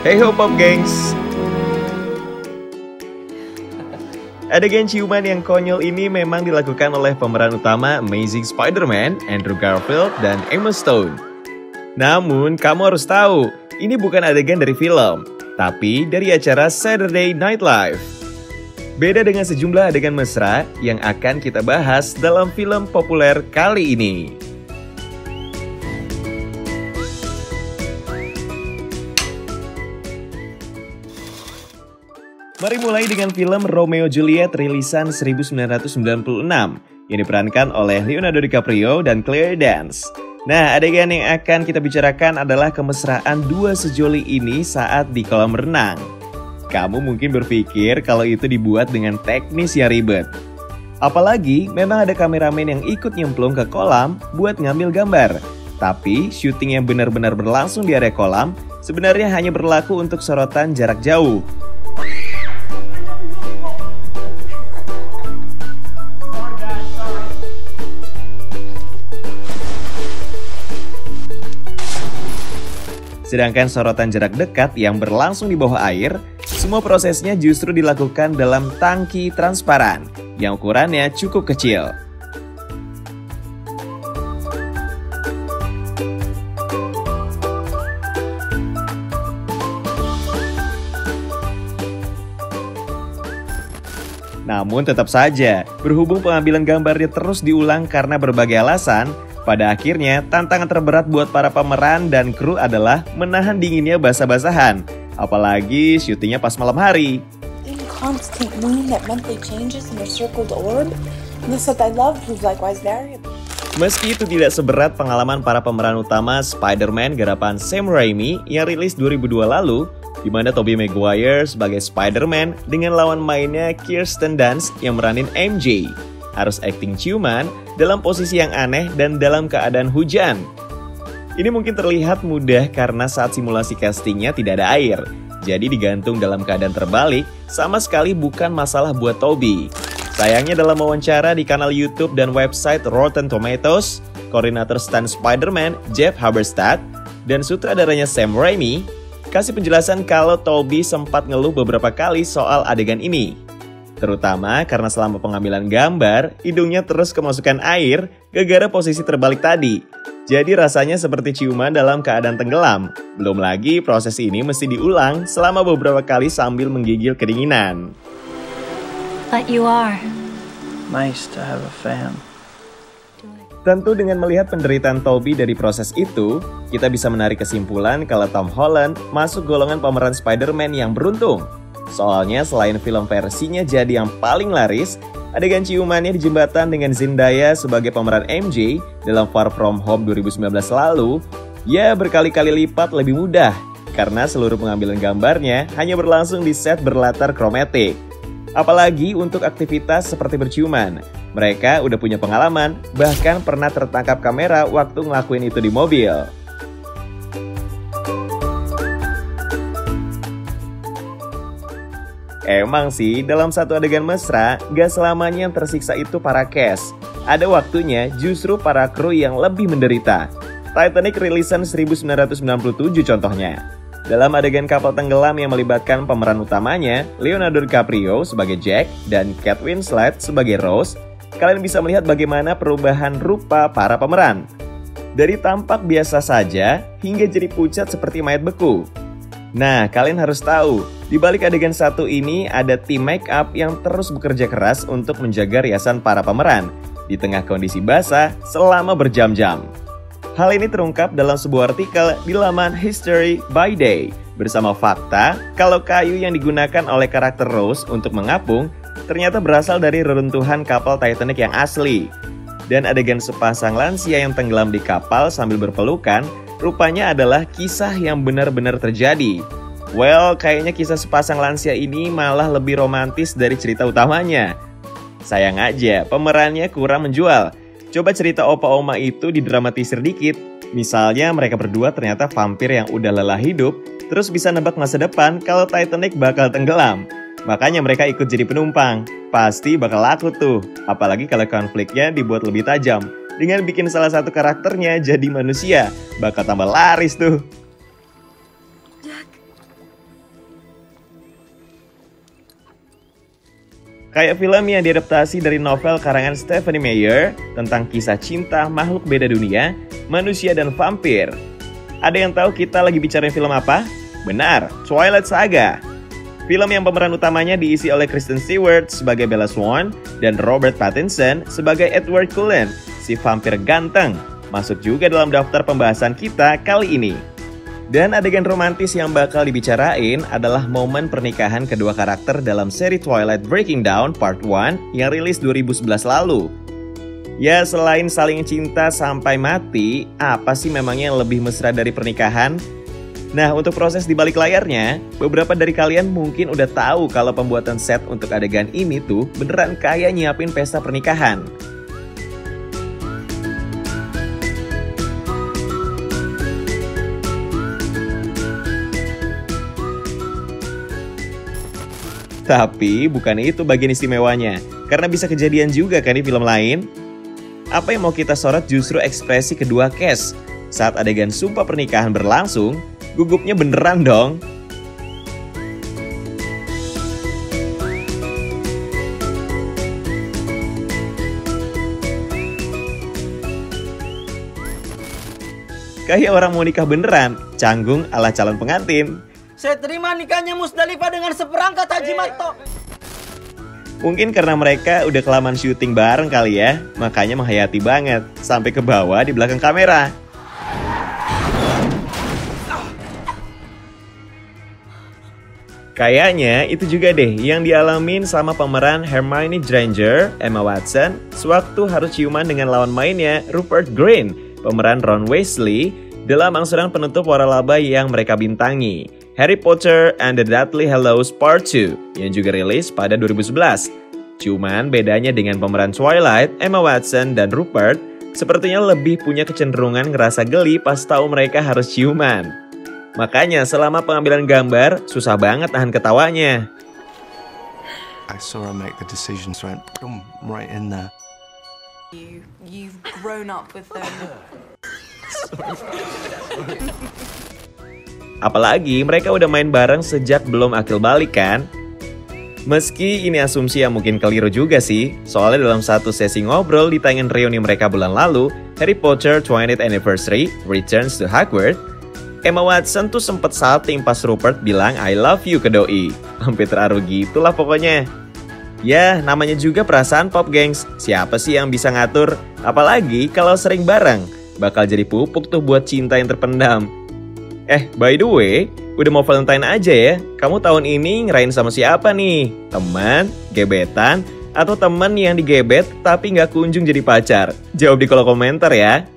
Hey ho pop gengs. Adegan ciuman yang konyol ini memang dilakukan oleh pemeran utama Amazing Spider-Man, Andrew Garfield dan Emma Stone. Namun, kamu harus tahu, ini bukan adegan dari film, tapi dari acara Saturday Night Live. Beda dengan sejumlah adegan mesra yang akan kita bahas dalam film populer kali ini. Mari mulai dengan film Romeo Juliet rilisan 1996 yang diperankan oleh Leonardo DiCaprio dan Claire Danes. Nah, adegan yang akan kita bicarakan adalah kemesraan dua sejoli ini saat di kolam renang. Kamu mungkin berpikir kalau itu dibuat dengan teknis yang ribet. Apalagi memang ada kameramen yang ikut nyemplung ke kolam buat ngambil gambar. Tapi syuting yang benar-benar berlangsung di area kolam sebenarnya hanya berlaku untuk sorotan jarak jauh. Sedangkan sorotan jarak dekat yang berlangsung di bawah air, semua prosesnya justru dilakukan dalam tangki transparan yang ukurannya cukup kecil. Namun tetap saja, berhubung pengambilan gambarnya terus diulang karena berbagai alasan, pada akhirnya, tantangan terberat buat para pemeran dan kru adalah menahan dinginnya basah-basahan. Apalagi syutingnya pas malam hari. Meski itu tidak seberat pengalaman para pemeran utama Spider-Man garapan Sam Raimi yang rilis 2002 lalu, di mana Tobey Maguire sebagai Spider-Man dengan lawan mainnya Kirsten Dunst yang meranin MJ. Harus akting ciuman dalam posisi yang aneh dan dalam keadaan hujan. Ini mungkin terlihat mudah karena saat simulasi castingnya tidak ada air. Jadi digantung dalam keadaan terbalik, sama sekali bukan masalah buat Tobey. Sayangnya dalam wawancara di kanal YouTube dan website Rotten Tomatoes, koordinator stunt Spider-Man Jeff Haberstadt dan sutradaranya Sam Raimi kasih penjelasan kalau Tobey sempat ngeluh beberapa kali soal adegan ini. Terutama karena selama pengambilan gambar, hidungnya terus kemasukan air gara-gara posisi terbalik tadi. Jadi rasanya seperti ciuman dalam keadaan tenggelam. Belum lagi proses ini mesti diulang selama beberapa kali sambil menggigil kedinginan. But you are. Nice to have a fan. Tentu dengan melihat penderitaan Tobey dari proses itu, kita bisa menarik kesimpulan kalau Tom Holland masuk golongan pemeran Spider-Man yang beruntung. Soalnya selain film versinya jadi yang paling laris, adegan ciumannya di jembatan dengan Zendaya sebagai pemeran MJ dalam Far From Home 2019 lalu, ya berkali-kali lipat lebih mudah karena seluruh pengambilan gambarnya hanya berlangsung di set berlatar kromatik. Apalagi untuk aktivitas seperti berciuman, mereka udah punya pengalaman, bahkan pernah tertangkap kamera waktu ngelakuin itu di mobil. Emang sih, dalam satu adegan mesra, gak selamanya yang tersiksa itu para cast. Ada waktunya justru para kru yang lebih menderita. Titanic rilisan 1997 contohnya. Dalam adegan kapal tenggelam yang melibatkan pemeran utamanya, Leonardo DiCaprio sebagai Jack dan Kate Winslet sebagai Rose, kalian bisa melihat bagaimana perubahan rupa para pemeran. Dari tampak biasa saja, hingga jadi pucat seperti mayat beku. Nah, kalian harus tahu, di balik adegan satu ini ada tim make up yang terus bekerja keras untuk menjaga riasan para pemeran di tengah kondisi basah selama berjam-jam. Hal ini terungkap dalam sebuah artikel di laman History by Day bersama fakta kalau kayu yang digunakan oleh karakter Rose untuk mengapung ternyata berasal dari reruntuhan kapal Titanic yang asli. Dan adegan sepasang lansia yang tenggelam di kapal sambil berpelukan rupanya adalah kisah yang benar-benar terjadi. Well, kayaknya kisah sepasang lansia ini malah lebih romantis dari cerita utamanya. Sayang aja, pemerannya kurang menjual. Coba cerita opa-oma itu didramatisir dikit. Misalnya mereka berdua ternyata vampir yang udah lelah hidup, terus bisa nebak masa depan kalau Titanic bakal tenggelam. Makanya mereka ikut jadi penumpang. Pasti bakal laku tuh. Apalagi kalau konfliknya dibuat lebih tajam. Dengan bikin salah satu karakternya jadi manusia, bakal tambah laris tuh. Jack, Kayak film yang diadaptasi dari novel karangan Stephenie Meyer tentang kisah cinta makhluk beda dunia, manusia dan vampir. Ada yang tahu kita lagi bicarain film apa? Benar, Twilight Saga. Film yang pemeran utamanya diisi oleh Kristen Stewart sebagai Bella Swan dan Robert Pattinson sebagai Edward Cullen, si vampir ganteng. Masuk juga dalam daftar pembahasan kita kali ini. Dan adegan romantis yang bakal dibicarain adalah momen pernikahan kedua karakter dalam seri Twilight Breaking Dawn Part 1 yang rilis 2011 lalu. Ya, selain saling cinta sampai mati, apa sih memangnya yang lebih mesra dari pernikahan? Nah, untuk proses di balik layarnya, beberapa dari kalian mungkin udah tahu kalau pembuatan set untuk adegan ini tuh beneran kayak nyiapin pesta pernikahan. Tapi bukan itu bagian istimewanya, karena bisa kejadian juga kan di film lain. Apa yang mau kita sorot justru ekspresi kedua cast. Saat adegan sumpah pernikahan berlangsung, gugupnya beneran dong. Kayak orang mau nikah beneran, canggung ala calon pengantin. Saya terima nikahnya Musdalifah dengan seperangkat Haji Marto. Mungkin karena mereka udah kelamaan syuting bareng kali ya, makanya menghayati banget, sampai ke bawah di belakang kamera. Kayaknya itu juga deh yang dialamin sama pemeran Hermione Granger, Emma Watson, sewaktu harus ciuman dengan lawan mainnya Rupert Grint, pemeran Ron Weasley, dalam angsuran penutup waralaba yang mereka bintangi, Harry Potter and the Deathly Hallows Part 2 yang juga rilis pada 2011. Cuman bedanya dengan pemeran Twilight, Emma Watson dan Rupert sepertinya lebih punya kecenderungan ngerasa geli pas tahu mereka harus ciuman. Makanya selama pengambilan gambar susah banget tahan ketawanya. I saw her make the decisions right in there. You've grown up with them. Apalagi mereka udah main bareng sejak belum akil balik kan? Meski ini asumsi yang mungkin keliru juga sih, soalnya dalam satu sesi ngobrol di tayangan reuni mereka bulan lalu, Harry Potter 20th Anniversary Returns to Hogwarts, Emma Watson tuh sempet salting pas Rupert bilang I love you ke doi. Hampir terharu gitulah pokoknya. Ya, namanya juga perasaan pop gengs, siapa sih yang bisa ngatur? Apalagi kalau sering bareng, bakal jadi pupuk tuh buat cinta yang terpendam. By the way, udah mau Valentine aja ya. Kamu tahun ini ngerayain sama siapa nih? Teman, gebetan, atau teman yang digebet tapi nggak kunjung jadi pacar? Jawab di kolom komentar ya.